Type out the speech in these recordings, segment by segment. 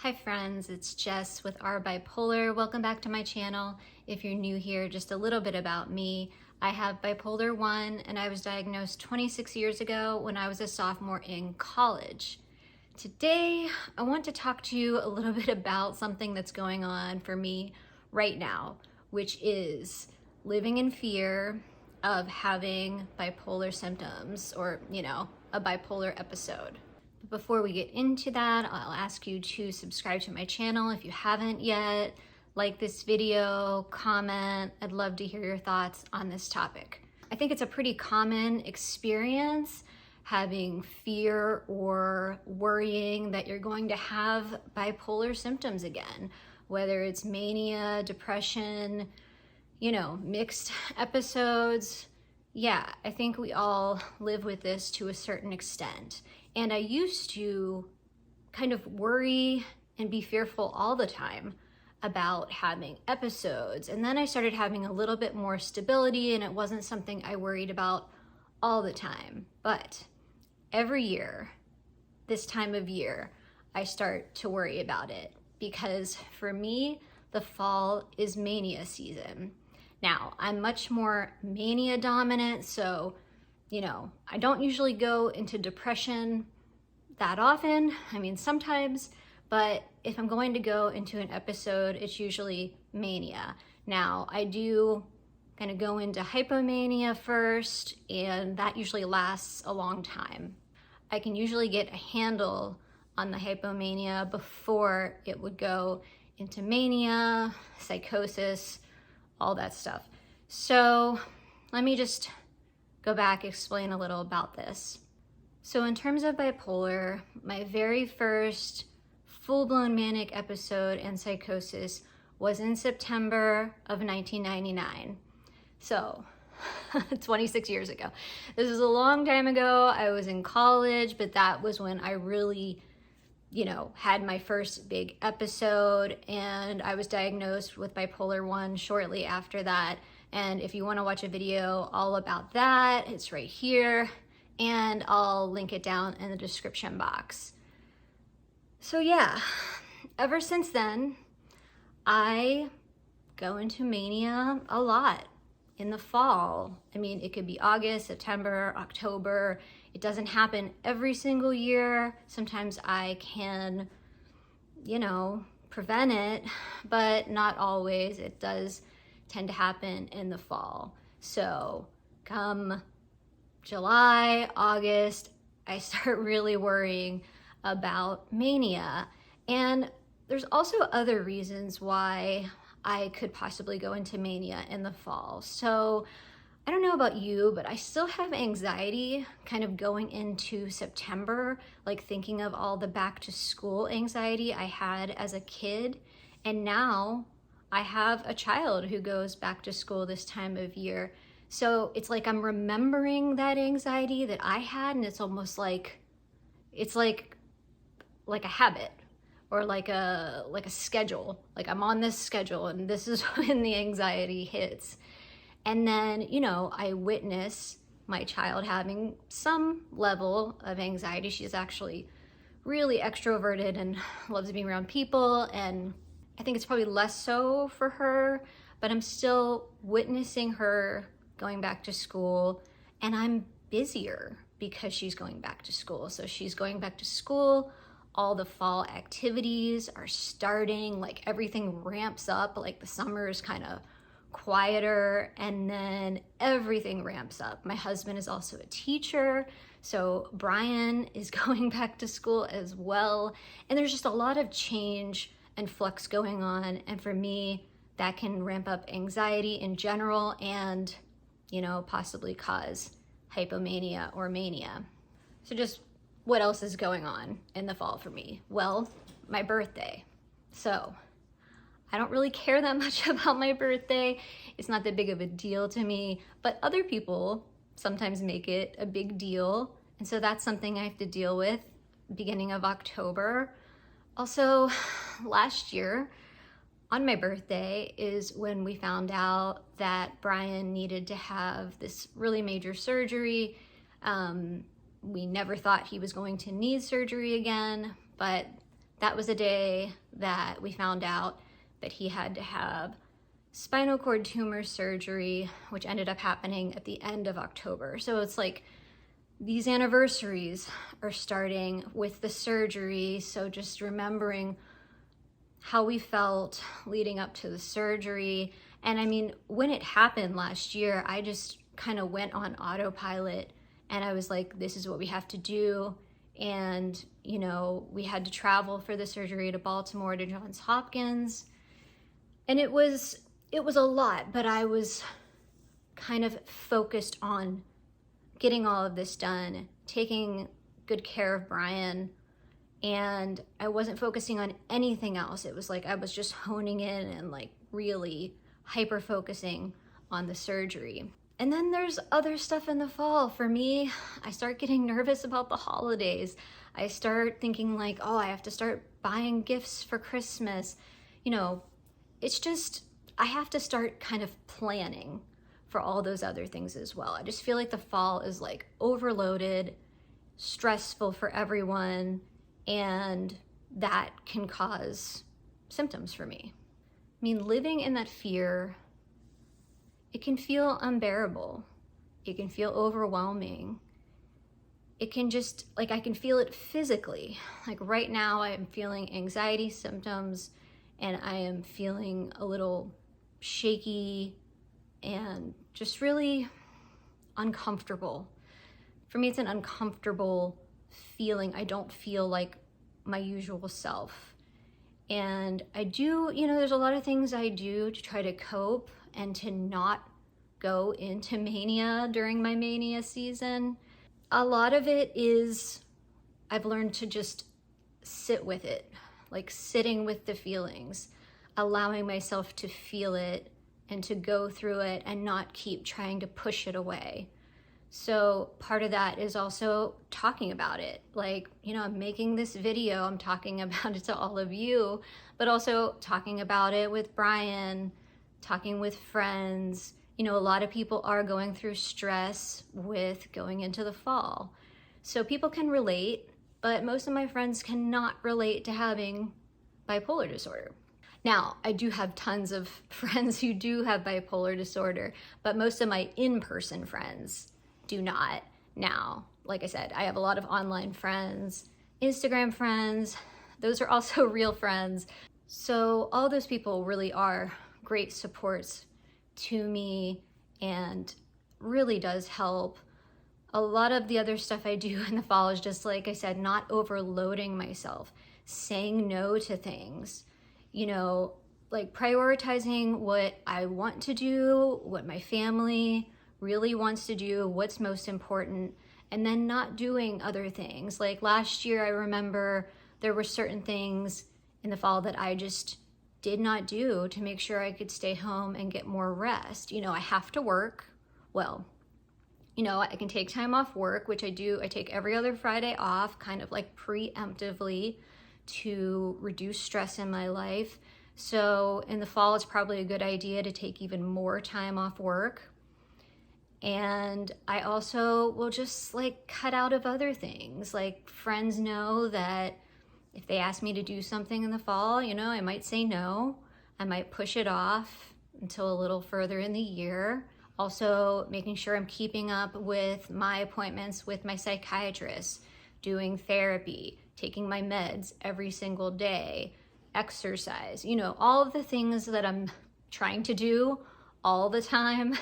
Hi friends, it's Jess with Our Bipolar. Welcome back to my channel. If you're new here, just a little bit about me. I have bipolar 1 and I was diagnosed 26 years ago when I was a sophomore in college. Today, I want to talk to you a little bit about something that's going on for me right now, which is living in fear of having bipolar symptoms or, a bipolar episode. Before we get into that, I'll ask you to subscribe to my channel if you haven't yet, like this video, comment. I'd love to hear your thoughts on this topic. I think it's a pretty common experience having fear or worrying that you're going to have bipolar symptoms again, whether it's mania, depression, mixed episodes. Yeah, I think we all live with this to a certain extent. And I used to kind of worry and be fearful all the time about having episodes. And then I started having a little bit more stability and it wasn't something I worried about all the time. But every year, this time of year, I start to worry about it because for me, the fall is mania season. Now, I'm much more mania dominant, so I don't usually go into depression that often. I mean, sometimes, but if I'm going to go into an episode, it's usually mania. Now, I do kind of go into hypomania first, and that usually lasts a long time. I can usually get a handle on the hypomania before it would go into mania, psychosis, all that stuff. So let me just go back, explain a little about this. So in terms of bipolar, my very first full-blown manic episode and psychosis was in September of 1999. So 26 years ago. This is a long time ago. I was in college, but that was when I really, had my first big episode, and I was diagnosed with bipolar 1 shortly after that. And if you want to watch a video all about that, it's right here, and I'll link it down in the description box. So yeah, ever since then, I go into mania a lot in the fall. I mean, it could be August, September, October. It doesn't happen every single year. Sometimes I can, prevent it, but not always. It does tend to happen in the fall. So come July, August, I start really worrying about mania. And there's also other reasons why I could possibly go into mania in the fall. So I don't know about you, but I still have anxiety kind of going into September, like thinking of all the back to school anxiety I had as a kid. And now I have a child who goes back to school this time of year. So it's like I'm remembering that anxiety that I had, and it's almost like, it's like a habit or like a schedule. Like I'm on this schedule and this is when the anxiety hits. And then, I witness my child having some level of anxiety. She's actually really extroverted and loves being around people. And I think it's probably less so for her, but I'm still witnessing her going back to school, and I'm busier because she's going back to school. So she's going back to school, all the fall activities are starting, like everything ramps up, like the summer is kind of quieter, and then everything ramps up. My husband is also a teacher, so Brian is going back to school as well, and there's just a lot of change and flux going on, and for me, that can ramp up anxiety in general and possibly cause hypomania or mania. So just what else is going on in the fall for me? Well, my birthday. So I don't really care that much about my birthday. It's not that big of a deal to me, but other people sometimes make it a big deal. And so that's something I have to deal with beginning of October. Also, last year, on my birthday is when we found out that Brian needed to have this really major surgery. We never thought he was going to need surgery again, but that was the day that we found out that he had to have spinal cord tumor surgery, which ended up happening at the end of October. So it's like these anniversaries are starting with the surgery. So just remembering how we felt leading up to the surgery. And I mean, when it happened last year, I just kind of went on autopilot and I was like, this is what we have to do. And, you know, we had to travel for the surgery to Baltimore to Johns Hopkins. And it was a lot, but I was kind of focused on getting all of this done, taking good care of Brian, and I wasn't focusing on anything else. It was like I was just honing in and like really hyper focusing on the surgery. And then there's other stuff in the fall. For me, I start getting nervous about the holidays. I start thinking like, oh, I have to start buying gifts for Christmas. You know, it's just, I have to start kind of planning for all those other things as well. I just feel like the fall is like overloaded, stressful for everyone, and that can cause symptoms for me. I mean, living in that fear, it can feel unbearable. It can feel overwhelming. It can just, like, I can feel it physically. Like right now I am feeling anxiety symptoms and I am feeling a little shaky and just really uncomfortable. For me, it's an uncomfortable feeling. I don't feel like my usual self. And I do, you know, there's a lot of things I do to try to cope and to not go into mania during my mania season. A lot of it is I've learned to just sit with it, like sitting with the feelings, allowing myself to feel it and to go through it and not keep trying to push it away. So part of that is also talking about it. Like, you know, I'm making this video, I'm talking about it to all of you, but also talking about it with Brian, talking with friends. You know, a lot of people are going through stress with going into the fall. So people can relate, but most of my friends cannot relate to having bipolar disorder. Now, I do have tons of friends who do have bipolar disorder, but most of my in-person friends do not now. Like I said, I have a lot of online friends, Instagram friends. Those are also real friends. So all those people really are great supports to me and really does help. A lot of the other stuff I do in the fall is just, like I said, not overloading myself, saying no to things, you know, like prioritizing what I want to do, what my family really wants to do, what's most important, and then not doing other things. Like last year, I remember there were certain things in the fall that I just did not do to make sure I could stay home and get more rest. You know, I have to work. Well, you know, I can take time off work, which I do. I take every other Friday off, kind of like preemptively to reduce stress in my life. So in the fall, it's probably a good idea to take even more time off work. And I also will just like cut out of other things. Like friends know that if they ask me to do something in the fall, you know, I might say no. I might push it off until a little further in the year. Also making sure I'm keeping up with my appointments with my psychiatrist, doing therapy, taking my meds every single day, exercise, you know, all of the things that I'm trying to do all the time.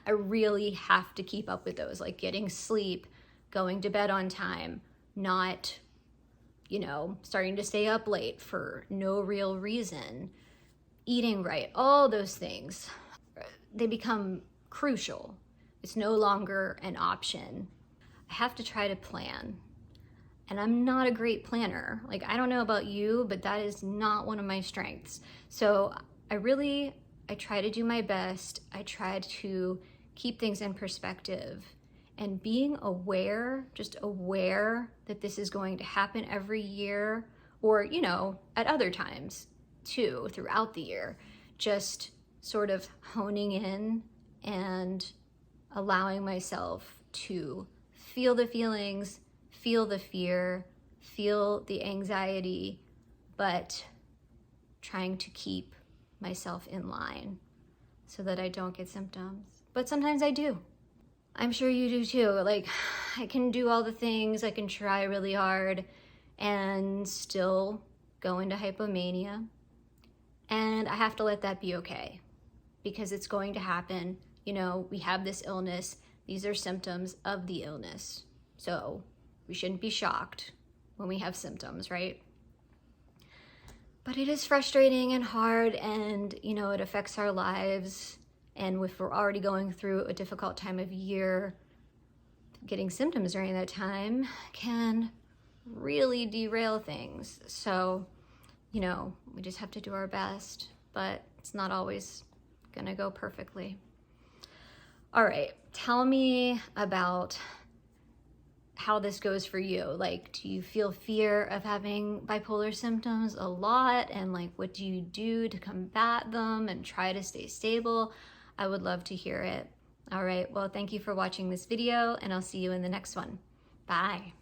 I really have to keep up with those, like getting sleep, going to bed on time, not, you know, starting to stay up late for no real reason, eating right, all those things. They become crucial. It's no longer an option. I have to try to plan. And I'm not a great planner. Like, I don't know about you, but that is not one of my strengths. So I try to do my best. I try to keep things in perspective, and being aware, just aware that this is going to happen every year, or, you know, at other times too, throughout the year, just sort of honing in and allowing myself to feel the feelings, feel the fear, feel the anxiety, but trying to keep myself in line so that I don't get symptoms. But sometimes I do. I'm sure you do too. Like, I can do all the things, I can try really hard and still go into hypomania. And I have to let that be okay, because it's going to happen. You know, we have this illness. These are symptoms of the illness. So we shouldn't be shocked when we have symptoms, right? But it is frustrating and hard, and, you know, it affects our lives. And if we're already going through a difficult time of year, getting symptoms during that time can really derail things. So, you know, we just have to do our best, but it's not always gonna go perfectly. All right, tell me about how this goes for you. Like, do you feel fear of having bipolar symptoms a lot? And like, what do you do to combat them and try to stay stable? I would love to hear it. All right, well, thank you for watching this video, and I'll see you in the next one. Bye.